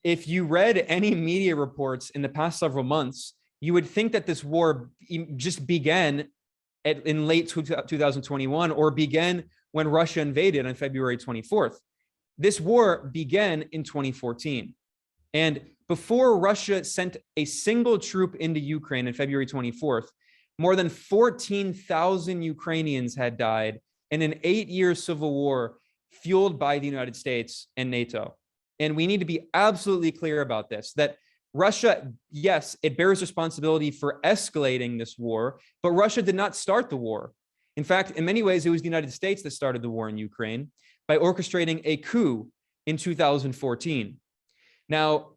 if you read any media reports in the past several months, you would think that this war just began in late 2021 or began when Russia invaded on February 24th. This war began in 2014. And before Russia sent a single troop into Ukraine on February 24th, more than 14,000 Ukrainians had died in an 8-year civil war fueled by the United States and NATO. And we need to be absolutely clear about this, that Russia, yes, it bears responsibility for escalating this war, but Russia did not start the war. In fact, in many ways, it was the United States that started the war in Ukraine by orchestrating a coup in 2014. Now,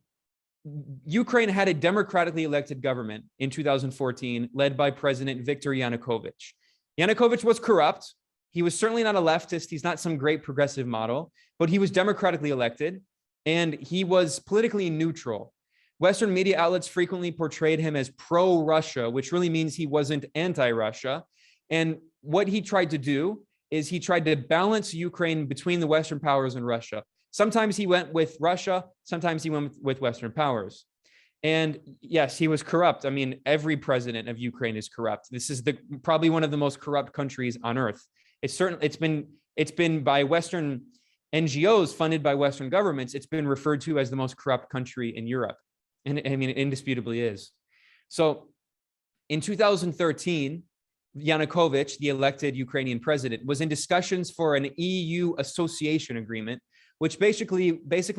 Ukraine had a democratically elected government in 2014, led by President Viktor Yanukovych. Yanukovych was corrupt. He was certainly not a leftist. He's not some great progressive model, but he was democratically elected and he was politically neutral. Western media outlets frequently portrayed him as pro-Russia, which really means he wasn't anti-Russia. And what he tried to do is he tried to balance Ukraine between the Western powers and Russia. Sometimes he went with Russia, sometimes he went with Western powers. And yes, he was corrupt. I mean, every president of Ukraine is corrupt. This is probably one of the most corrupt countries on earth. It's been by Western NGOs funded by Western governments, it's been referred to as the most corrupt country in Europe. And I mean, it indisputably is. So in 2013, Yanukovych, the elected Ukrainian president, was in discussions for an EU association agreement, which basically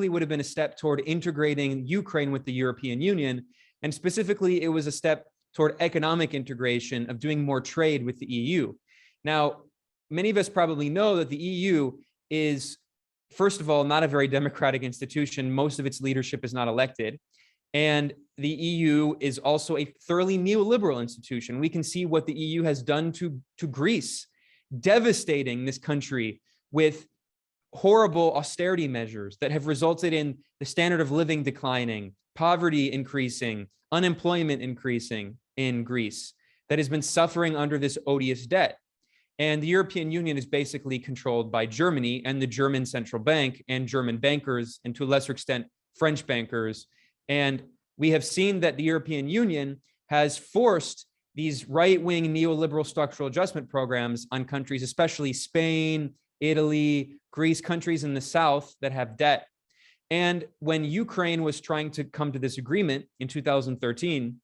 would have been a step toward integrating Ukraine with the European Union. And specifically, it was a step toward economic integration of doing more trade with the EU. Now, many of us probably know that the EU is, first of all, not a very democratic institution. Most of its leadership is not elected. And the EU is also a thoroughly neoliberal institution. We can see what the EU has done to Greece, devastating this country with horrible austerity measures that have resulted in the standard of living declining, poverty increasing, unemployment increasing in Greece, that has been suffering under this odious debt. And the European Union is basically controlled by Germany and the German central bank and German bankers, and to a lesser extent, French bankers. And we have seen that the European Union has forced these right-wing neoliberal structural adjustment programs on countries, especially Spain, Italy, Greece, countries in the South that have debt. And when Ukraine was trying to come to this agreement in 2013,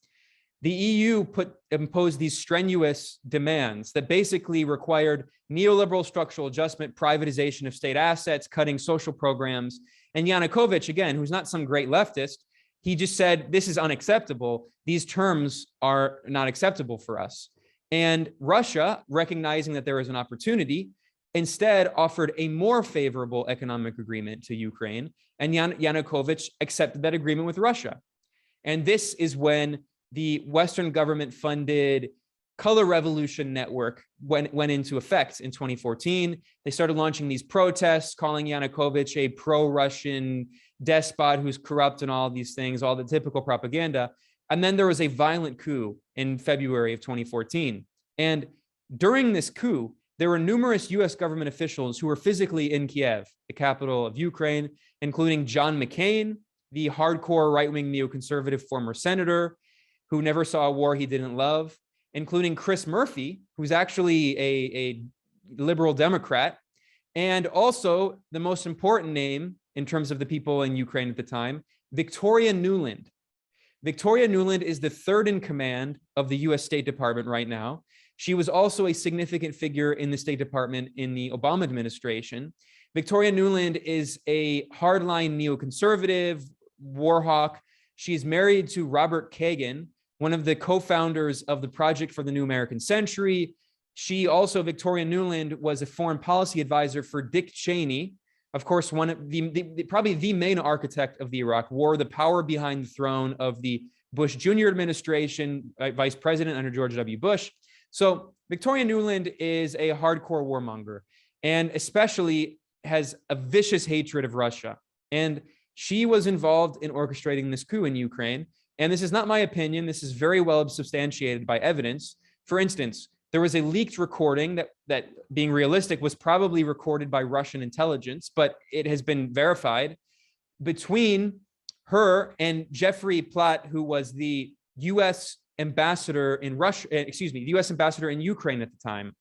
the EU imposed these strenuous demands that basically required neoliberal structural adjustment, privatization of state assets, cutting social programs. And Yanukovych, again, who's not some great leftist, he just said, this is unacceptable. These terms are not acceptable for us. And Russia, recognizing that there was an opportunity, instead offered a more favorable economic agreement to Ukraine, and Yanukovych accepted that agreement with Russia. And this is when the Western government-funded Color Revolution Network went into effect in 2014. They started launching these protests, calling Yanukovych a pro-Russian despot who's corrupt and all these things, all the typical propaganda. And then there was a violent coup in February of 2014. And during this coup, there were numerous US government officials who were physically in Kiev, the capital of Ukraine, including John McCain, the hardcore right-wing neoconservative former senator who never saw a war he didn't love, including Chris Murphy, who's actually a liberal Democrat, and also the most important name in terms of the people in Ukraine at the time, Victoria Nuland. Victoria Nuland is the third in command of the US State Department right now. She was also a significant figure in the State Department in the Obama administration. Victoria Nuland is a hardline neoconservative, war hawk. She's married to Robert Kagan, one of the co-founders of the Project for the New American Century. She also, Victoria Nuland, was a foreign policy advisor for Dick Cheney, of course, one of probably the main architect of the Iraq War, the power behind the throne of the Bush Jr. administration, vice president under George W. Bush. So Victoria Nuland is a hardcore warmonger and especially has a vicious hatred of Russia. And she was involved in orchestrating this coup in Ukraine. And this is not my opinion. This is very well substantiated by evidence. For instance, there was a leaked recording that being realistic was probably recorded by Russian intelligence, but it has been verified between her and Jeffrey Platt, who was the U.S. ambassador in Russia, the U.S. ambassador in Ukraine at the time.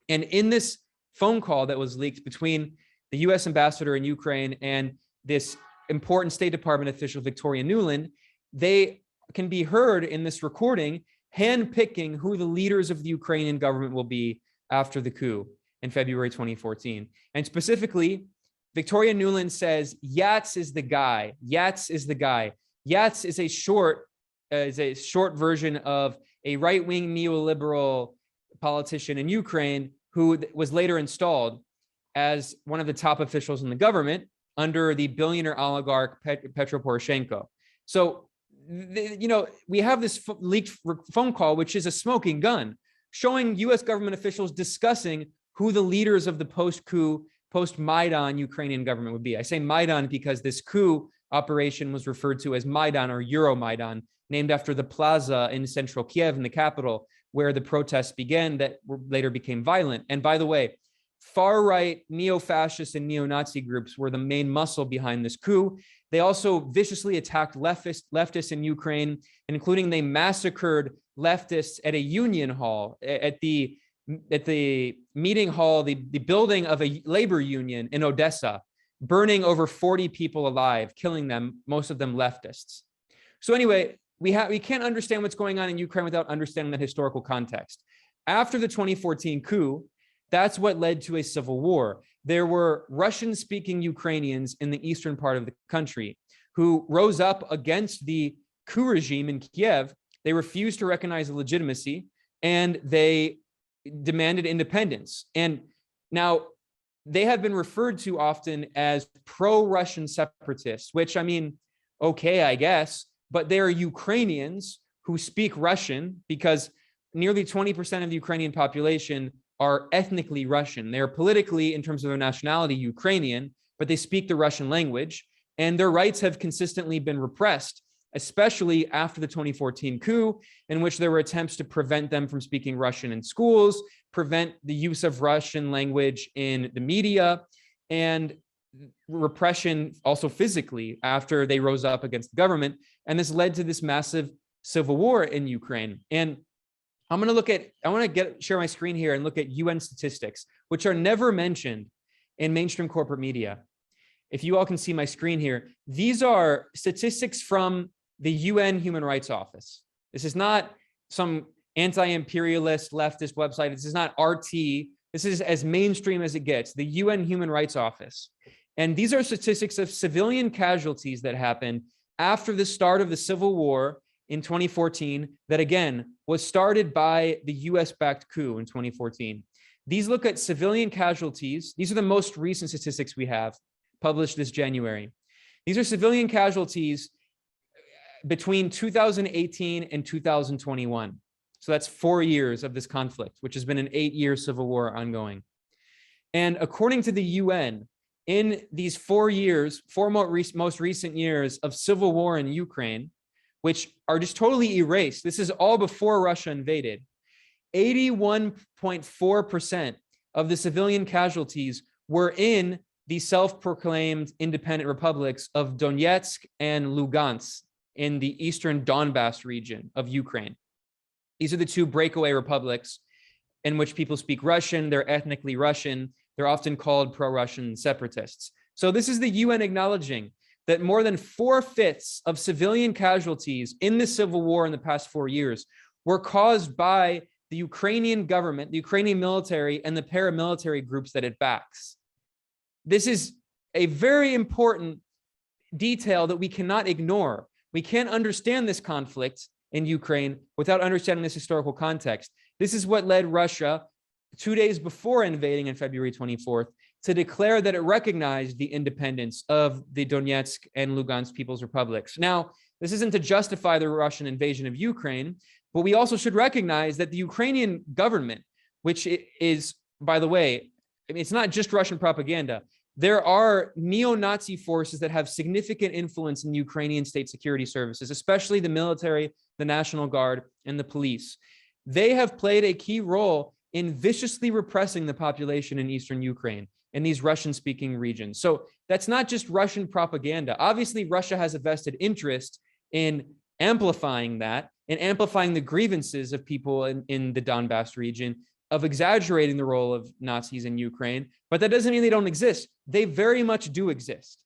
And in this phone call that was leaked between the U.S. ambassador in Ukraine and this important State Department official, Victoria Nuland, they can be heard in this recording handpicking who the leaders of the Ukrainian government will be after the coup in February 2014. And specifically, Victoria Nuland says, Yats is the guy. Yats is the guy. Yats is a short version of a right-wing neoliberal politician in Ukraine who was later installed as one of the top officials in the government under the billionaire oligarch Petro Poroshenko. So, we have this leaked phone call, which is a smoking gun, showing U.S. government officials discussing who the leaders of the post-coup, post-Maidan Ukrainian government would be. I say Maidan because this coup operation was referred to as Maidan or Euromaidan, named after the plaza in central Kiev, in the capital, where the protests began that later became violent. And by the way, far-right neo-fascist and neo-Nazi groups were the main muscle behind this coup. They also viciously attacked leftists in Ukraine, including they massacred leftists at a union hall, at the meeting hall, the building of a labor union in Odessa, burning over 40 people alive, killing them, most of them leftists. So anyway, we can't understand what's going on in Ukraine without understanding that historical context. After the 2014 coup, that's what led to a civil war. There were Russian-speaking Ukrainians in the eastern part of the country who rose up against the coup regime in Kiev. They refused to recognize the legitimacy, and they demanded independence. And now they have been referred to often as pro-Russian separatists, which, I mean, okay, I guess, but they are Ukrainians who speak Russian because nearly 20% of the Ukrainian population are ethnically Russian. They're politically, in terms of their nationality, Ukrainian, but they speak the Russian language, and their rights have consistently been repressed, especially after the 2014 coup, in which there were attempts to prevent them from speaking Russian in schools, prevent the use of Russian language in the media, and repression also physically after they rose up against the government. And this led to this massive civil war in Ukraine. And I want to share my screen here and look at UN statistics, which are never mentioned in mainstream corporate media. If you all can see my screen here, these are statistics from the UN Human Rights Office. This is not some anti-imperialist leftist website. This is not RT. This is as mainstream as it gets, the UN Human Rights Office. And these are statistics of civilian casualties that happened after the start of the civil war in 2014, that again was started by the US-backed coup in 2014. These look at civilian casualties. These are the most recent statistics we have published this January. These are civilian casualties between 2018 and 2021. So that's 4 years of this conflict, which has been an 8-year civil war ongoing. And according to the UN, in these 4 years, most recent years of civil war in Ukraine, which are just totally erased. This is all before Russia invaded. 81.4% of the civilian casualties were in the self-proclaimed independent republics of Donetsk and Lugansk in the eastern Donbass region of Ukraine. These are the two breakaway republics in which people speak Russian. They're ethnically Russian. They're often called pro-Russian separatists. So this is the UN acknowledging that more than 4/5 of civilian casualties in the civil war in the past 4 years were caused by the Ukrainian government, the Ukrainian military, and the paramilitary groups that it backs. This is a very important detail that we cannot ignore. We can't understand this conflict in Ukraine without understanding this historical context. This is what led Russia, 2 days before invading on February 24th, to declare that it recognized the independence of the Donetsk and Lugansk People's Republics. Now, this isn't to justify the Russian invasion of Ukraine, but we also should recognize that the Ukrainian government, which is, by the way, it's not just Russian propaganda. There are neo-Nazi forces that have significant influence in Ukrainian state security services, especially the military, the National Guard, and the police. They have played a key role in viciously repressing the population in eastern Ukraine, in these Russian-speaking regions. So That's not just Russian propaganda. Obviously, Russia has a vested interest in amplifying that and amplifying the grievances of people in the Donbass region, of exaggerating the role of Nazis in Ukraine. But that doesn't mean they don't exist. They very much do exist.